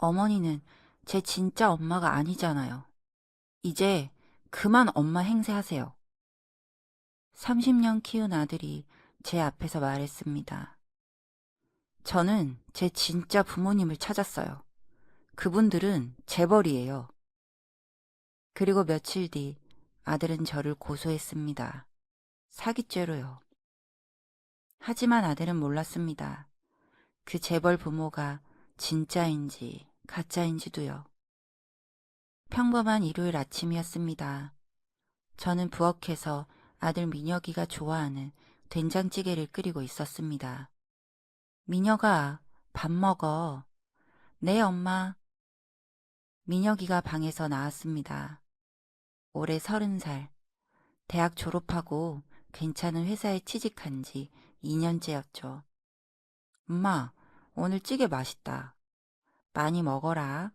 어머니는 제 진짜 엄마가 아니잖아요. 이제 그만 엄마 행세하세요. 30년 키운 아들이 제 앞에서 말했습니다. 저는 제 진짜 부모님을 찾았어요. 그분들은 재벌이에요. 그리고 며칠 뒤 아들은 저를 고소했습니다. 사기죄로요. 하지만 아들은 몰랐습니다. 그 재벌 부모가 진짜인지 가짜인지도요. 평범한 일요일 아침이었습니다. 저는 부엌에서 아들 민혁이가 좋아하는 된장찌개를 끓이고 있었습니다. 민혁아, 밥 먹어. 네, 엄마. 민혁이가 방에서 나왔습니다. 올해 30살. 대학 졸업하고 괜찮은 회사에 취직한 지 2년째였죠. 엄마, 오늘 찌개 맛있다. 많이 먹어라.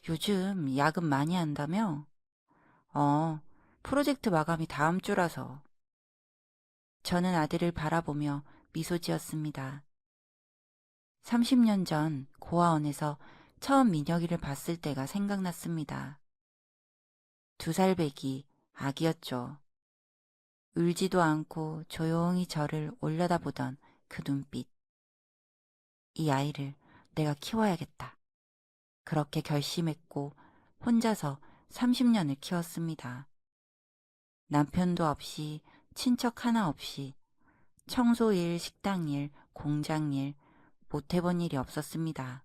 요즘 야근 많이 한다며? 프로젝트 마감이 다음 주라서. 저는 아들을 바라보며 미소 지었습니다. 30년 전 고아원에서 처음 민혁이를 봤을 때가 생각났습니다. 2살 배기 아기였죠. 울지도 않고 조용히 저를 올려다보던 그 눈빛. 이 아이를 내가 키워야겠다. 그렇게 결심했고 혼자서 30년을 키웠습니다. 남편도 없이 친척 하나 없이 청소일, 식당일, 공장일 못 해본 일이 없었습니다.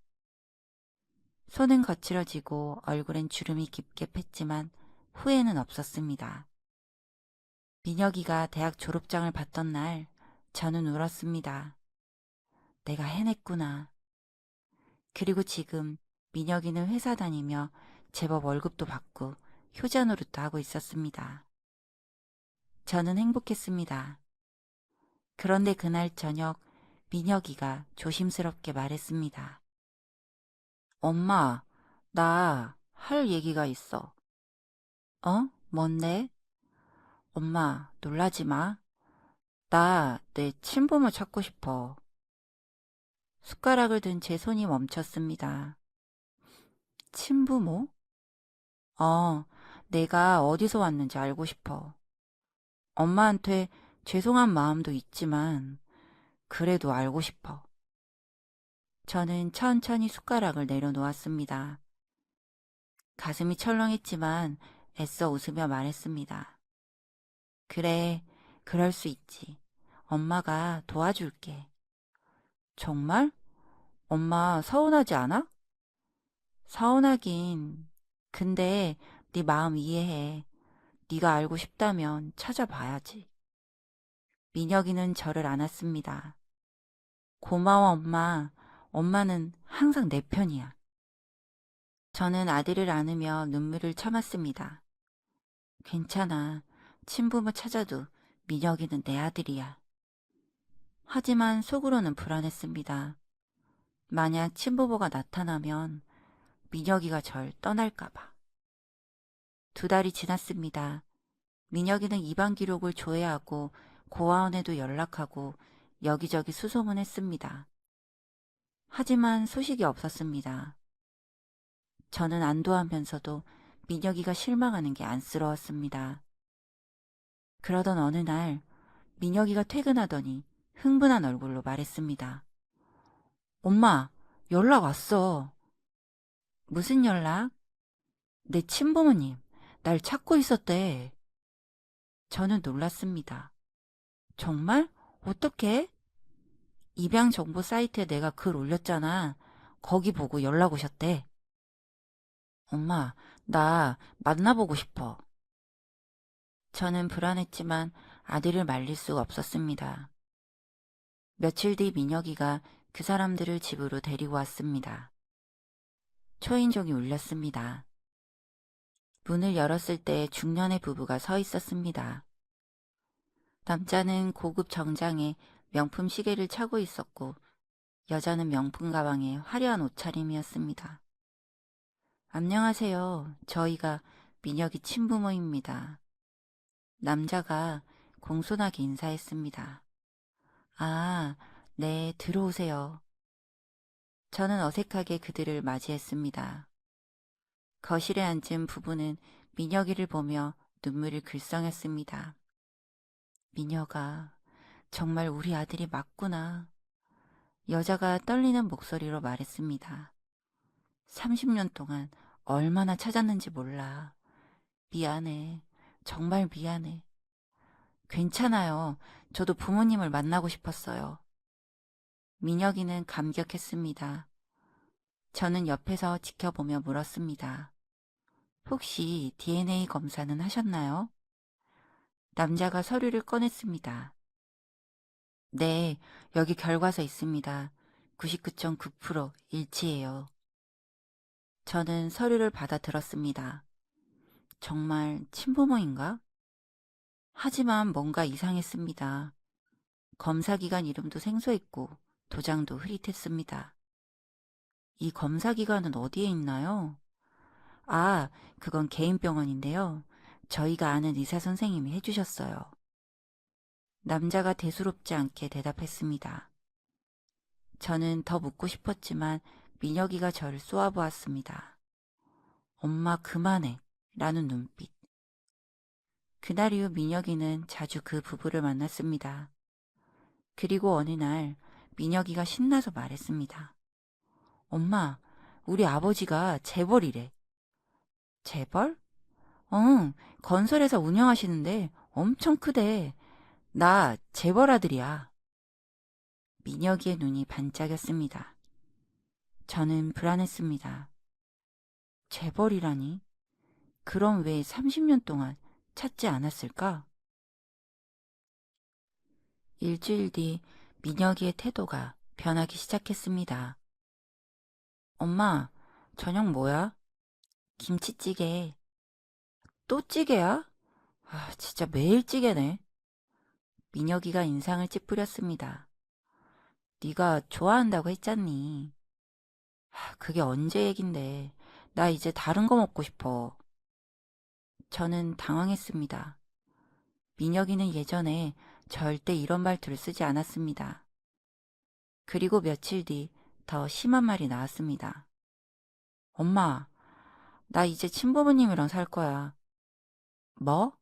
손은 거칠어지고 얼굴엔 주름이 깊게 팼지만 후회는 없었습니다. 민혁이가 대학 졸업장을 받던 날 저는 울었습니다. 내가 해냈구나. 그리고 지금 민혁이는 회사 다니며 제법 월급도 받고 효자 노릇도 하고 있었습니다. 저는 행복했습니다. 그런데 그날 저녁 민혁이가 조심스럽게 말했습니다. 엄마, 나 할 얘기가 있어. 뭔데? 엄마, 놀라지 마. 나 내 친부모 찾고 싶어. 숟가락을 든 제 손이 멈췄습니다. 친부모? 내가 어디서 왔는지 알고 싶어. 엄마한테 죄송한 마음도 있지만 그래도 알고 싶어. 저는 천천히 숟가락을 내려놓았습니다. 가슴이 철렁했지만 애써 웃으며 말했습니다. 그래, 그럴 수 있지. 엄마가 도와줄게. 정말? 엄마 서운하지 않아? 서운하긴. 근데 네 마음 이해해. 네가 알고 싶다면 찾아봐야지. 민혁이는 저를 안았습니다. 고마워, 엄마. 엄마는 항상 내 편이야. 저는 아들을 안으며 눈물을 참았습니다. 괜찮아. 친부모 찾아도 민혁이는 내 아들이야. 하지만 속으로는 불안했습니다. 만약 친부모가 나타나면 민혁이가 절 떠날까봐. 2달이 지났습니다. 민혁이는 입원 기록을 조회하고 고아원에도 연락하고 여기저기 수소문했습니다. 하지만 소식이 없었습니다. 저는 안도하면서도 민혁이가 실망하는 게 안쓰러웠습니다. 그러던 어느 날 민혁이가 퇴근하더니 흥분한 얼굴로 말했습니다. 엄마, 연락 왔어. 무슨 연락? 내 친부모님, 날 찾고 있었대. 저는 놀랐습니다. 정말? 어떻게? 입양 정보 사이트에 내가 글 올렸잖아. 거기 보고 연락 오셨대. 엄마, 나 만나보고 싶어. 저는 불안했지만 아들을 말릴 수가 없었습니다. 며칠 뒤 민혁이가 그 사람들을 집으로 데리고 왔습니다. 초인종이 울렸습니다. 문을 열었을 때 중년의 부부가 서 있었습니다. 남자는 고급 정장에 명품 시계를 차고 있었고 여자는 명품 가방에 화려한 옷차림이었습니다. 안녕하세요. 저희가 민혁이 친부모입니다. 남자가 공손하게 인사했습니다. 아, 네, 들어오세요. 저는 어색하게 그들을 맞이했습니다. 거실에 앉은 부부는 민혁이를 보며 눈물을 글썽였습니다. 민혁아, 정말 우리 아들이 맞구나. 여자가 떨리는 목소리로 말했습니다. 30년 동안 얼마나 찾았는지 몰라. 미안해. 정말 미안해. 괜찮아요. 저도 부모님을 만나고 싶었어요. 민혁이는 감격했습니다. 저는 옆에서 지켜보며 물었습니다. 혹시 DNA 검사는 하셨나요? 남자가 서류를 꺼냈습니다. 네, 여기 결과서 있습니다. 99.9% 일치해요. 저는 서류를 받아 들었습니다. 정말 친부모인가? 하지만 뭔가 이상했습니다. 검사기관 이름도 생소했고 도장도 흐릿했습니다. 이 검사기관은 어디에 있나요? 아, 그건 개인 병원인데요. 저희가 아는 의사 선생님이 해주셨어요. 남자가 대수롭지 않게 대답했습니다. 저는 더 묻고 싶었지만 민혁이가 저를 쏘아보았습니다. 엄마 그만해 라는 눈빛. 그날 이후 민혁이는 자주 그 부부를 만났습니다. 그리고 어느 날 민혁이가 신나서 말했습니다. 엄마, 우리 아버지가 재벌이래. 재벌? 응, 건설회사 운영하시는데 엄청 크대. 나 재벌 아들이야. 민혁이의 눈이 반짝였습니다. 저는 불안했습니다. 재벌이라니? 그럼 왜 30년 동안 찾지 않았을까? 일주일 뒤 민혁이의 태도가 변하기 시작했습니다. 엄마, 저녁 뭐야? 김치찌개. 또 찌개야? 아, 진짜 매일 찌개네. 민혁이가 인상을 찌푸렸습니다. 네가 좋아한다고 했잖니. 아, 그게 언제 얘긴데. 나 이제 다른 거 먹고 싶어. 저는 당황했습니다. 민혁이는 예전에 절대 이런 말투를 쓰지 않았습니다. 그리고 며칠 뒤 더 심한 말이 나왔습니다. 엄마, 나 이제 친부모님이랑 살 거야. 뭐?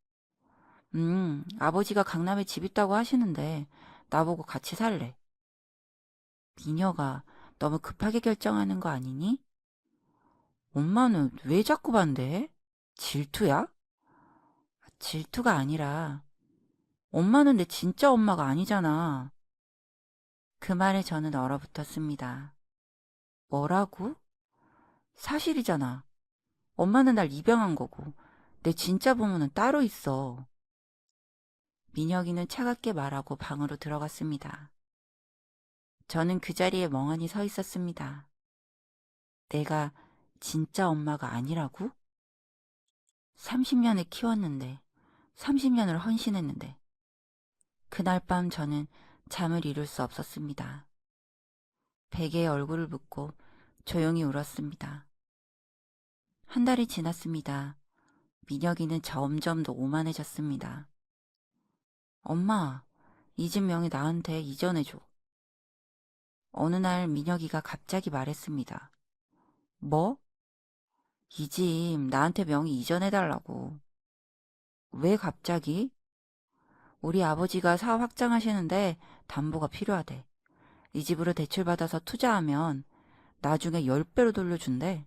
아버지가 강남에 집 있다고 하시는데 나보고 같이 살래. 미녀가 너무 급하게 결정하는 거 아니니? 엄마는 왜 자꾸 반대해? 질투야? 질투가 아니라 엄마는 내 진짜 엄마가 아니잖아. 그 말에 저는 얼어붙었습니다. 뭐라고? 사실이잖아. 엄마는 날 입양한 거고 내 진짜 부모는 따로 있어. 민혁이는 차갑게 말하고 방으로 들어갔습니다. 저는 그 자리에 멍하니 서 있었습니다. 내가 진짜 엄마가 아니라고? 30년을 키웠는데, 30년을 헌신했는데, 그날 밤 저는 잠을 이룰 수 없었습니다. 베개에 얼굴을 묻고 조용히 울었습니다. 한 달이 지났습니다. 민혁이는 점점 더 오만해졌습니다. 엄마, 이 집 명의 나한테 이전해줘. 어느 날 민혁이가 갑자기 말했습니다. 뭐? 이 집 나한테 명의 이전해달라고. 왜 갑자기? 우리 아버지가 사업 확장하시는데 담보가 필요하대. 이 집으로 대출받아서 투자하면 나중에 10배로 돌려준대.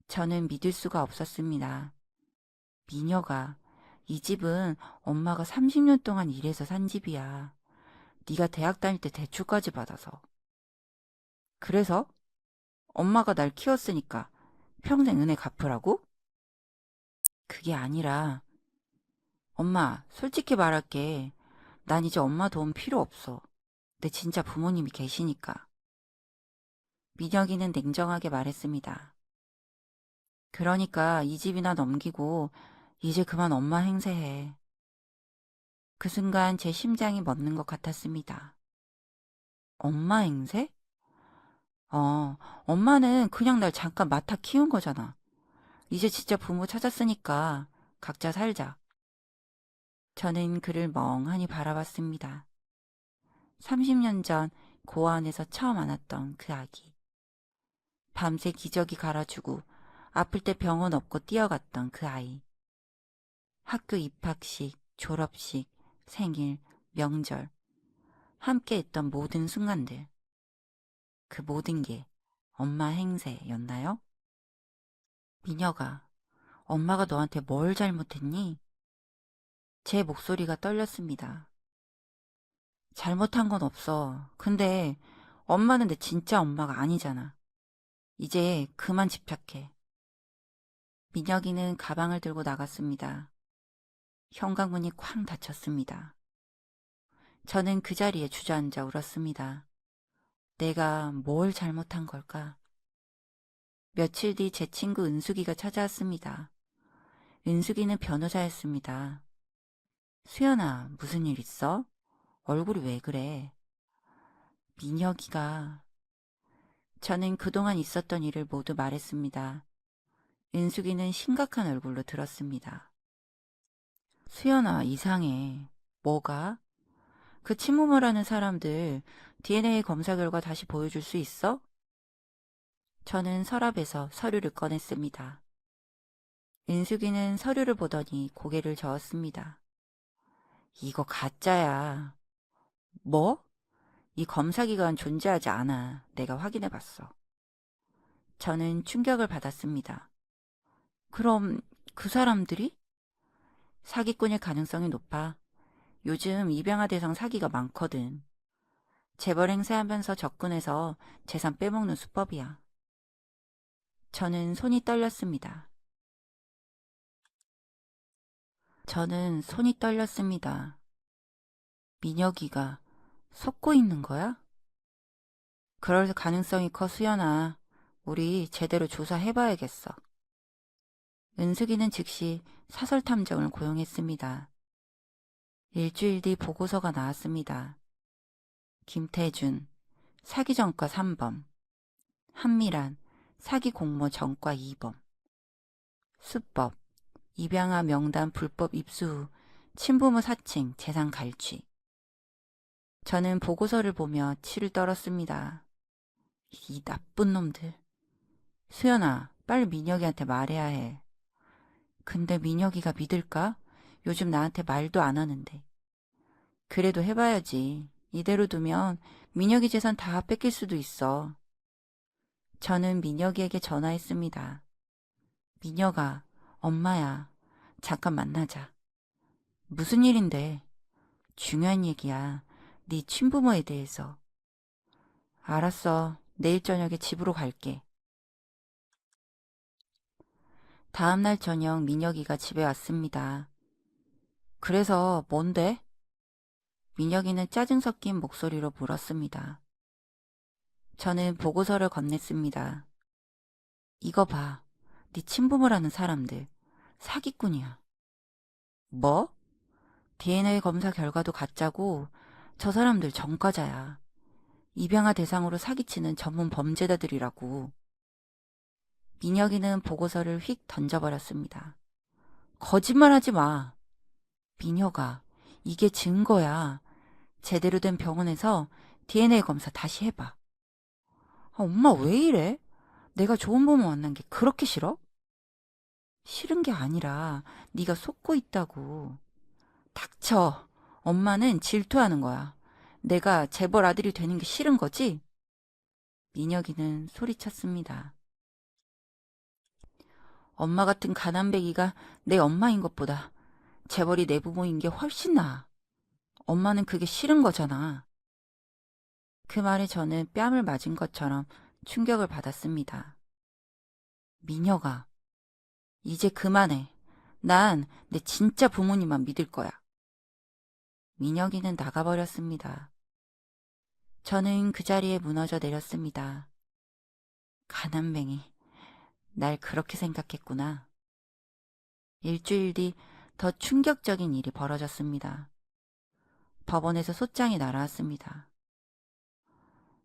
저는 믿을 수가 없었습니다. 미녀가 이 집은 엄마가 30년 동안 일해서 산 집이야. 네가 대학 다닐 때 대출까지 받아서. 그래서 엄마가 날 키웠으니까 평생 은혜 갚으라고? 그게 아니라 엄마 솔직히 말할게. 난 이제 엄마 도움 필요 없어. 내 진짜 부모님이 계시니까. 민혁이는 냉정하게 말했습니다. 그러니까 이 집이나 넘기고 이제 그만 엄마 행세해. 그 순간 제 심장이 멎는 것 같았습니다. 엄마 행세? 엄마는 그냥 날 잠깐 맡아 키운 거잖아. 이제 진짜 부모 찾았으니까 각자 살자. 저는 그를 멍하니 바라봤습니다. 30년 전 고아 안에서 처음 안았던 그 아기. 밤새 기저귀 갈아주고 아플 때 병원 없고 뛰어갔던 그 아이. 학교 입학식, 졸업식, 생일, 명절, 함께 했던 모든 순간들. 그 모든 게 엄마 행세였나요? 미녀가, 엄마가 너한테 뭘 잘못했니? 제 목소리가 떨렸습니다. 잘못한 건 없어. 근데 엄마는 내 진짜 엄마가 아니잖아. 이제 그만 집착해. 민혁이는 가방을 들고 나갔습니다. 현관문이 쾅 닫혔습니다. 저는 그 자리에 주저앉아 울었습니다. 내가 뭘 잘못한 걸까? 며칠 뒤 제 친구 은숙이가 찾아왔습니다. 은숙이는 변호사였습니다. 수연아, 무슨 일 있어? 얼굴이 왜 그래? 민혁이가... 저는 그동안 있었던 일을 모두 말했습니다. 은숙이는 심각한 얼굴로 들었습니다. 수연아, 이상해. 뭐가? 그 친모모라는 사람들 DNA 검사 결과 다시 보여줄 수 있어? 저는 서랍에서 서류를 꺼냈습니다. 은숙이는 서류를 보더니 고개를 저었습니다. 이거 가짜야. 뭐? 이 검사기관 존재하지 않아. 내가 확인해봤어. 저는 충격을 받았습니다. 그럼 그 사람들이? 사기꾼일 가능성이 높아. 요즘 입양아 대상 사기가 많거든. 재벌 행세하면서 접근해서 재산 빼먹는 수법이야. 저는 손이 떨렸습니다. 민혁이가 속고 있는 거야? 그럴 가능성이 커, 수연아. 우리 제대로 조사해봐야겠어. 은숙이는 즉시 사설탐정을 고용했습니다. 일주일 뒤 보고서가 나왔습니다. 김태준, 사기 전과 3범. 한미란, 사기 공모 전과 2범. 수법, 입양아 명단 불법 입수 후 친부모 사칭, 재산 갈취. 저는 보고서를 보며 치를 떨었습니다. 이 나쁜 놈들. 수연아, 빨리 민혁이한테 말해야 해. 근데 민혁이가 믿을까? 요즘 나한테 말도 안 하는데. 그래도 해봐야지. 이대로 두면 민혁이 재산 다 뺏길 수도 있어. 저는 민혁이에게 전화했습니다. 민혁아, 엄마야. 잠깐 만나자. 무슨 일인데? 중요한 얘기야. 네 친부모에 대해서. 알았어. 내일 저녁에 집으로 갈게. 다음날 저녁 민혁이가 집에 왔습니다. 그래서 뭔데? 민혁이는 짜증 섞인 목소리로 물었습니다. 저는 보고서를 건넸습니다. 이거 봐. 네 친부모라는 사람들. 사기꾼이야. 뭐? DNA 검사 결과도 가짜고 저 사람들 전과자야. 입양아 대상으로 사기치는 전문 범죄자들이라고. 민혁이는 보고서를 휙 던져버렸습니다. 거짓말하지 마. 민혁아, 이게 증거야. 제대로 된 병원에서 DNA 검사 다시 해봐. 엄마 왜 이래? 내가 좋은 부모 만난 게 그렇게 싫어? 싫은 게 아니라 네가 속고 있다고. 닥쳐. 엄마는 질투하는 거야. 내가 재벌 아들이 되는 게 싫은 거지? 민혁이는 소리쳤습니다. 엄마 같은 가난뱅이가 내 엄마인 것보다 재벌이 내 부모인 게 훨씬 나아. 엄마는 그게 싫은 거잖아. 그 말에 저는 뺨을 맞은 것처럼 충격을 받았습니다. 민혁아, 이제 그만해. 난 내 진짜 부모님만 믿을 거야. 민혁이는 나가버렸습니다. 저는 그 자리에 무너져 내렸습니다. 가난뱅이, 날 그렇게 생각했구나. 일주일 뒤 더 충격적인 일이 벌어졌습니다. 법원에서 소장이 날아왔습니다.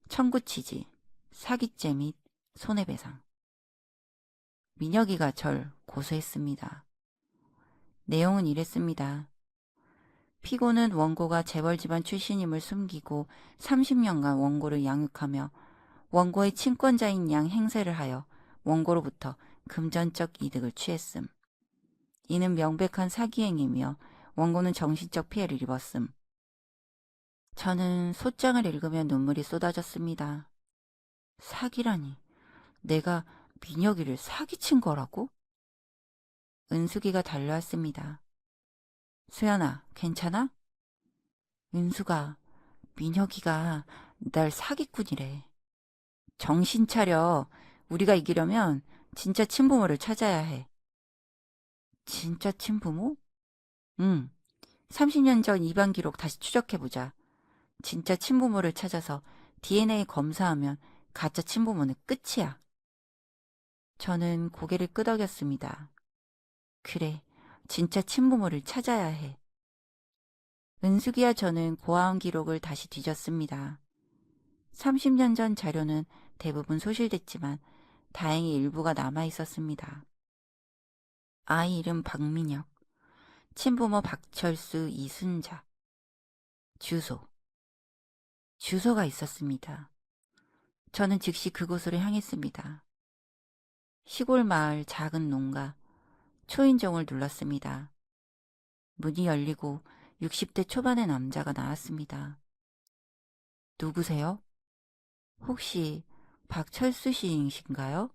청구 취지, 사기죄 및 손해배상. 민혁이가 절 고소했습니다. 내용은 이랬습니다. 피고는 원고가 재벌 집안 출신임을 숨기고 30년간 원고를 양육하며 원고의 친권자인 양 행세를 하여 원고로부터 금전적 이득을 취했음. 이는 명백한 사기 행위며 원고는 정신적 피해를 입었음. 저는 소장을 읽으며 눈물이 쏟아졌습니다. 사기라니. 내가 민혁이를 사기친 거라고? 은숙이가 달려왔습니다. 수연아, 괜찮아? 은숙아, 민혁이가 날 사기꾼이래. 정신 차려. 우리가 이기려면 진짜 친부모를 찾아야 해. 진짜 친부모? 응. 30년 전 입양 기록 다시 추적해보자. 진짜 친부모를 찾아서 DNA 검사하면 가짜 친부모는 끝이야. 저는 고개를 끄덕였습니다. 그래, 진짜 친부모를 찾아야 해. 은숙이와 저는 고아원 기록을 다시 뒤졌습니다. 30년 전 자료는 대부분 소실됐지만 다행히 일부가 남아 있었습니다. 아이 이름 박민혁, 친부모 박철수, 이순자, 주소가 있었습니다. 저는 즉시 그곳으로 향했습니다. 시골 마을 작은 농가, 초인종을 눌렀습니다. 문이 열리고 60대 초반의 남자가 나왔습니다. 누구세요? 혹시 박철수 씨이신가요?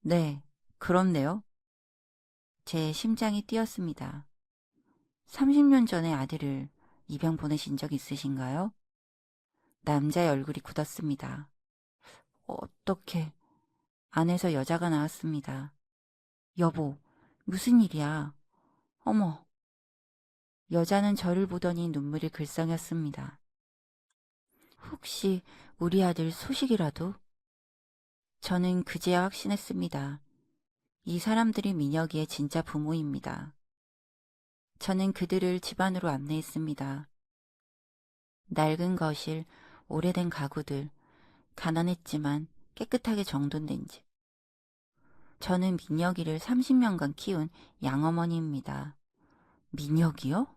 네, 그렇네요. 제 심장이 뛰었습니다. 30년 전에 아들을 입양 보내신 적 있으신가요? 남자의 얼굴이 굳었습니다. 어떻게? 안에서 여자가 나왔습니다. 여보, 무슨 일이야? 어머. 여자는 저를 보더니 눈물이 글썽였습니다. 혹시 우리 아들 소식이라도? 저는 그제야 확신했습니다. 이 사람들이 민혁이의 진짜 부모입니다. 저는 그들을 집 안으로 안내했습니다. 낡은 거실, 오래된 가구들, 가난했지만 깨끗하게 정돈된 집. 저는 민혁이를 30년간 키운 양어머니입니다. 민혁이요?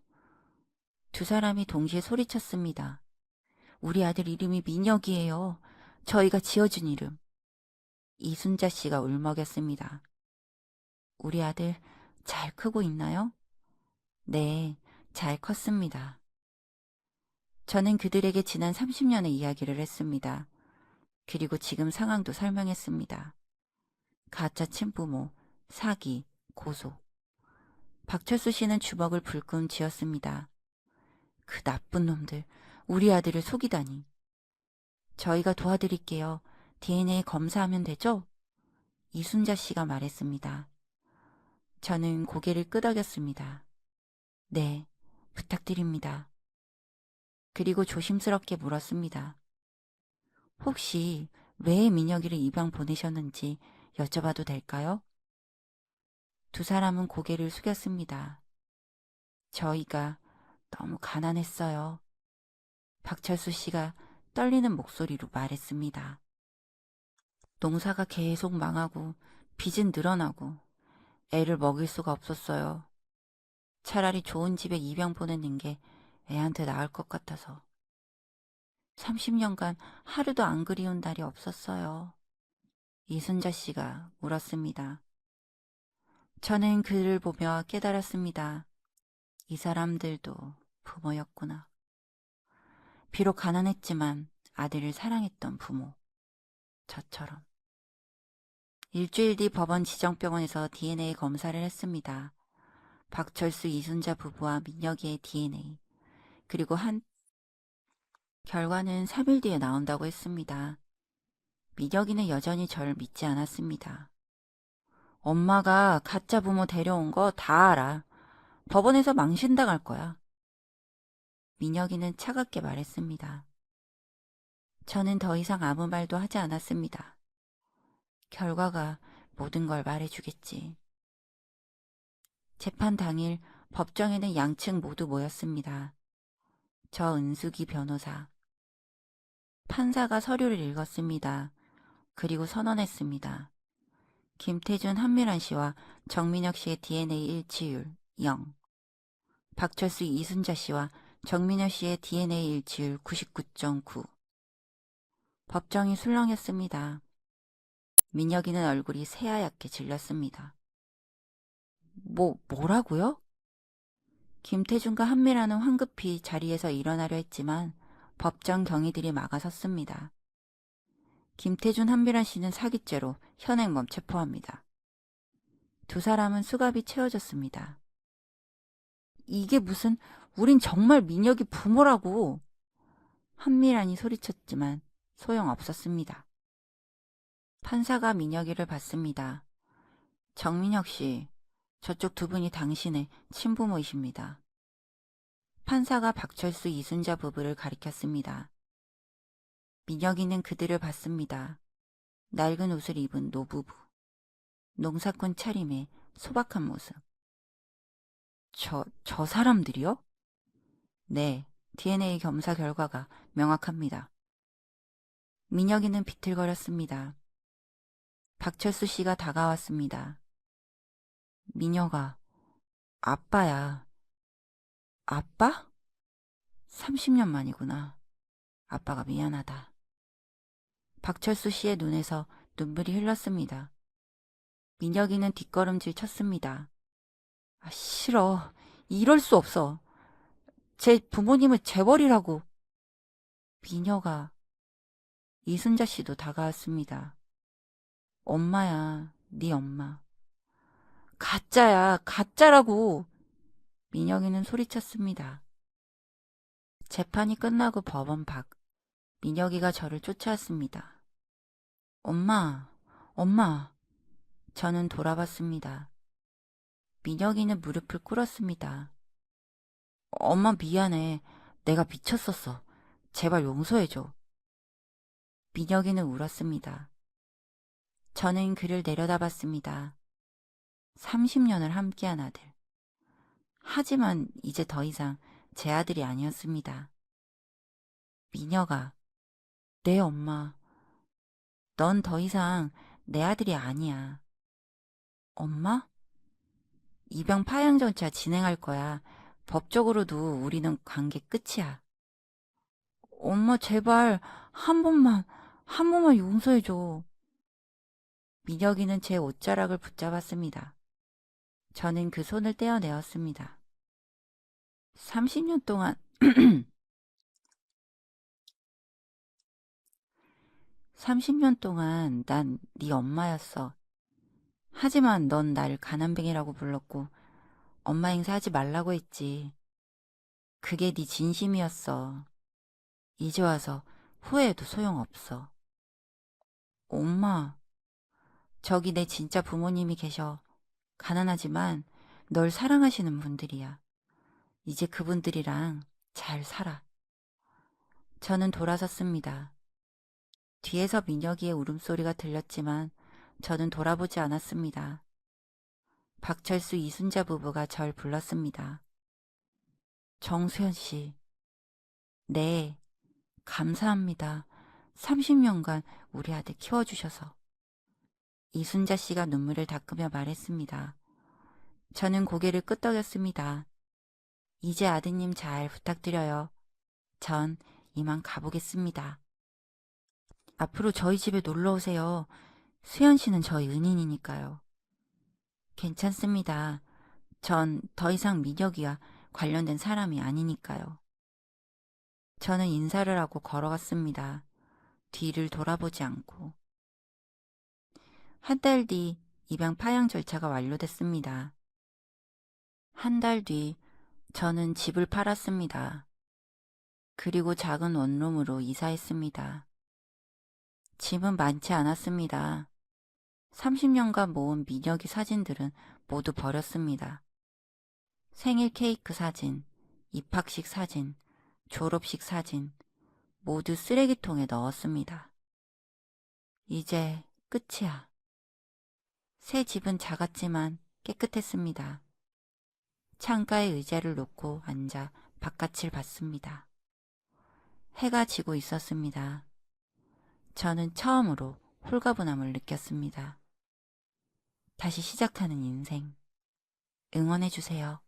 두 사람이 동시에 소리쳤습니다. 우리 아들 이름이 민혁이에요. 저희가 지어준 이름. 이순자 씨가 울먹였습니다. 우리 아들 잘 크고 있나요? 네, 잘 컸습니다. 저는 그들에게 지난 30년의 이야기를 했습니다. 그리고 지금 상황도 설명했습니다. 가짜 친부모, 사기, 고소. 박철수 씨는 주먹을 불끈 쥐었습니다. 그 나쁜 놈들, 우리 아들을 속이다니. 저희가 도와드릴게요. DNA 검사하면 되죠? 이순자 씨가 말했습니다. 저는 고개를 끄덕였습니다. 네, 부탁드립니다. 그리고 조심스럽게 물었습니다. 혹시 왜 민혁이를 입양 보내셨는지 여쭤봐도 될까요? 두 사람은 고개를 숙였습니다. 저희가 너무 가난했어요. 박철수 씨가 떨리는 목소리로 말했습니다. 농사가 계속 망하고 빚은 늘어나고 애를 먹일 수가 없었어요. 차라리 좋은 집에 입양 보내는 게 애한테 나을 것 같아서. 30년간 하루도 안 그리운 날이 없었어요. 이순자 씨가 울었습니다. 저는 그를 보며 깨달았습니다. 이 사람들도 부모였구나. 비록 가난했지만 아들을 사랑했던 부모. 저처럼. 일주일 뒤 법원 지정병원에서 DNA 검사를 했습니다. 박철수, 이순자 부부와 민혁이의 DNA. 그리고 결과는 3일 뒤에 나온다고 했습니다. 민혁이는 여전히 저를 믿지 않았습니다. 엄마가 가짜 부모 데려온 거 다 알아. 법원에서 망신당할 거야. 민혁이는 차갑게 말했습니다. 저는 더 이상 아무 말도 하지 않았습니다. 결과가 모든 걸 말해주겠지. 재판 당일 법정에는 양측 모두 모였습니다. 저 은숙이 변호사. 판사가 서류를 읽었습니다. 그리고 선언했습니다. 김태준, 한미란 씨와 정민혁 씨의 DNA 일치율 0. 박철수 이순자 씨와 정민여 씨의 DNA 일치율 99.9. 법정이 술렁였습니다. 민혁이는 얼굴이 새하얗게 질렸습니다. 뭐라고요? 김태준과 한미라는 황급히 자리에서 일어나려 했지만 법정 경위들이 막아섰습니다. 김태준, 한미란 씨는 사기죄로 현행범 체포합니다. 두 사람은 수갑이 채워졌습니다. 이게 무슨, 우린 정말 민혁이 부모라고. 한미란이 소리쳤지만 소용없었습니다. 판사가 민혁이를 봤습니다. 정민혁 씨, 저쪽 두 분이 당신의 친부모이십니다. 판사가 박철수, 이순자 부부를 가리켰습니다. 민혁이는 그들을 봤습니다. 낡은 옷을 입은 노부부. 농사꾼 차림의 소박한 모습. 저 사람들이요? 네, DNA 검사 결과가 명확합니다. 민혁이는 비틀거렸습니다. 박철수 씨가 다가왔습니다. 민혁아, 아빠야. 아빠? 30년 만이구나. 아빠가 미안하다. 박철수 씨의 눈에서 눈물이 흘렀습니다. 민혁이는 뒷걸음질 쳤습니다. 싫어. 이럴 수 없어. 제 부모님을 재벌이라고. 민혁아. 이순자 씨도 다가왔습니다. 엄마야, 네 엄마. 가짜야, 가짜라고. 민혁이는 소리쳤습니다. 재판이 끝나고 법원 밖. 민혁이가 저를 쫓아왔습니다. 엄마. 저는 돌아봤습니다. 민혁이는 무릎을 꿇었습니다. 엄마 미안해. 내가 미쳤었어. 제발 용서해줘. 민혁이는 울었습니다. 저는 그를 내려다봤습니다. 30년을 함께한 아들. 하지만 이제 더 이상 제 아들이 아니었습니다. 민혁아, 내 엄마. 넌 더 이상 내 아들이 아니야. 엄마? 입양 파양 절차 진행할 거야. 법적으로도 우리는 관계 끝이야. 엄마 제발 한 번만 용서해줘. 민혁이는 제 옷자락을 붙잡았습니다. 저는 그 손을 떼어내었습니다. 30년 동안 30년 동안 난 네 엄마였어. 하지만 넌 날 가난뱅이라고 불렀고 엄마 행세하지 말라고 했지. 그게 네 진심이었어. 이제 와서 후회해도 소용없어. 엄마, 저기 내 진짜 부모님이 계셔. 가난하지만 널 사랑하시는 분들이야. 이제 그분들이랑 잘 살아. 저는 돌아섰습니다. 뒤에서 민혁이의 울음소리가 들렸지만 저는 돌아보지 않았습니다. 박철수, 이순자 부부가 절 불렀습니다. 정수현 씨. 네, 감사합니다. 30년간 우리 아들 키워주셔서. 이순자 씨가 눈물을 닦으며 말했습니다. 저는 고개를 끄덕였습니다. 이제 아드님 잘 부탁드려요. 전 이만 가보겠습니다. 앞으로 저희 집에 놀러 오세요. 수현 씨는 저희 은인이니까요. 괜찮습니다. 전 더 이상 민혁이와 관련된 사람이 아니니까요. 저는 인사를 하고 걸어갔습니다. 뒤를 돌아보지 않고. 한 달 뒤 입양 파양 절차가 완료됐습니다. 한 달 뒤 저는 집을 팔았습니다. 그리고 작은 원룸으로 이사했습니다. 짐은 많지 않았습니다. 30년간 모은 민혁이 사진들은 모두 버렸습니다. 생일 케이크 사진, 입학식 사진, 졸업식 사진 모두 쓰레기통에 넣었습니다. 이제 끝이야. 새 집은 작았지만 깨끗했습니다. 창가에 의자를 놓고 앉아 바깥을 봤습니다. 해가 지고 있었습니다. 저는 처음으로 홀가분함을 느꼈습니다. 다시 시작하는 인생. 응원해주세요.